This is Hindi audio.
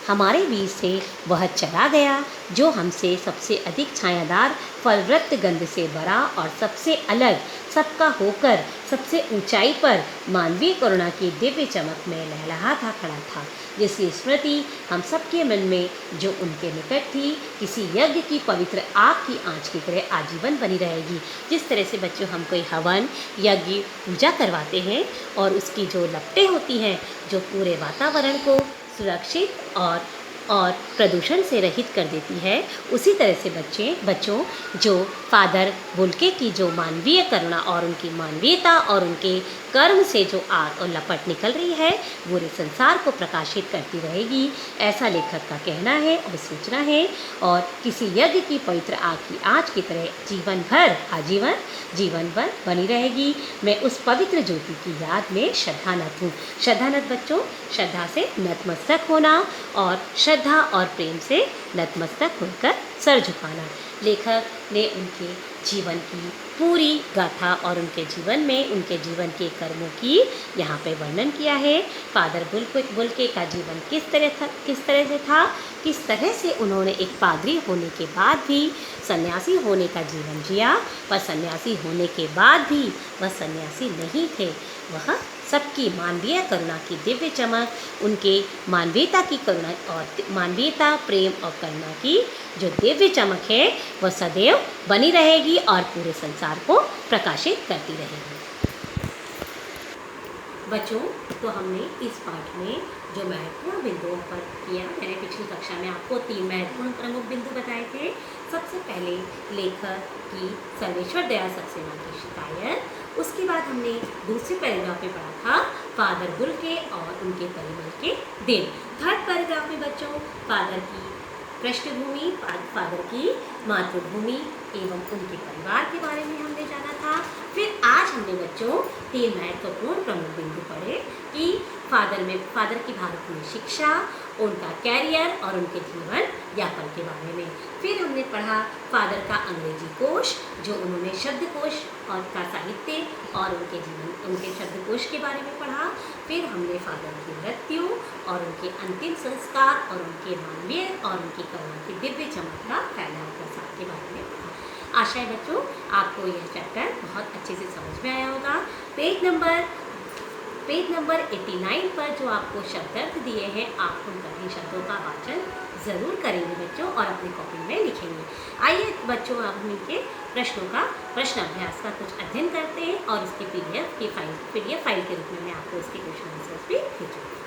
हमारे बीच से वह चला गया जो हमसे सबसे अधिक छायादार फलवृत गंध से भरा और सबसे अलग सबका होकर सबसे ऊंचाई पर मानवीय करुणा की दिव्य चमक में लहलहाता खड़ा था, जिसकी स्मृति हम सबके मन में जो उनके निकट थी किसी यज्ञ की पवित्र आग की आंच की तरह आजीवन बनी रहेगी। जिस तरह से बच्चों हम कोई हवन यज्ञ पूजा करवाते हैं और उसकी जो लपटें होती हैं जो पूरे वातावरण को सुरक्षित और प्रदूषण से रहित कर देती है, उसी तरह से बच्चों जो फादर बुल्के की जो मानवीय करुणा और उनकी मानवीयता और उनके कर्म से जो आग और लपट निकल रही है पूरे संसार को प्रकाशित करती रहेगी, ऐसा लेखक का कहना है और सूचना है। और किसी यज्ञ की पवित्र आग की आँच की तरह जीवन भर बनी रहेगी। मैं उस पवित्र ज्योति की याद में श्रद्धानत हूँ। श्रद्धानत बच्चों, श्रद्धा से नतमस्तक होना और श्रद्धा और प्रेम से नतमस्तक होकर सर झुकाना। लेखक ने उनके जीवन की पूरी गाथा और उनके जीवन में उनके जीवन के कर्मों की यहाँ पे वर्णन किया है। फादर बुल्के का जीवन किस तरह से था, किस तरह से उन्होंने एक पादरी होने के बाद भी सन्यासी होने का जीवन जिया, पर सन्यासी होने के बाद भी वह सन्यासी नहीं थे। वह सबकी मानवीय करुणा की दिव्य चमक, उनके मानवीयता की करुणा और मानवीयता प्रेम और करुणा की जो दिव्य चमक है वह सदैव बनी रहेगी और पूरे संसार को प्रकाशित करती रहेगी। बच्चों, तो हमने इस पाठ में जो महत्वपूर्ण बिंदुओं पर किया, मैंने पिछली कक्षा में आपको 3 महत्वपूर्ण प्रमुख बिंदु बताए थे। सबसे पहले लेखक की सर्वेश्वर दयाल सक्सेना की शिकायत, उसके बाद हमने दूसरे पैराग्राफ में पढ़ा था फादर बुल्के और उनके परिमल के दिन। थर्ड पैराग्राफ में बच्चों फादर की पृष्ठभूमि, फादर की मातृभूमि एवं उनके परिवार के बारे में हमने जाना था। फिर आज हमने बच्चों 3 महत्वपूर्ण प्रमुख बिंदु पढ़े कि फादर की भारत में शिक्षा, उनका कैरियर और उनके जीवन यापन के बारे में। फिर हमने पढ़ा फादर का अंग्रेजी कोश, जो उन्होंने शब्दकोश और का साहित्य और उनके शब्दकोश के बारे में पढ़ा। फिर हमने फादर की मृत्यु और उनके अंतिम संस्कार और उनके मानवीय और उनकी करुणा की दिव्य चमक का फैलाव प्रसार के बारे में पढ़ा। आशा है बच्चों आपको यह चैप्टर बहुत अच्छे से समझ में आया होगा। पेज नंबर 89 पर जो आपको शब्दार्थ दिए हैं, आप उन कठिन शब्दों का वाचन ज़रूर करेंगे बच्चों और अपनी कॉपी में लिखेंगे। आइए बच्चों, अब हम इनके प्रश्न अभ्यास का कुछ अध्ययन करते हैं और उसकी PDF फाइल के रूप में मैं आपको इसके क्वेश्चन आंसर्स भी भेजूँगी।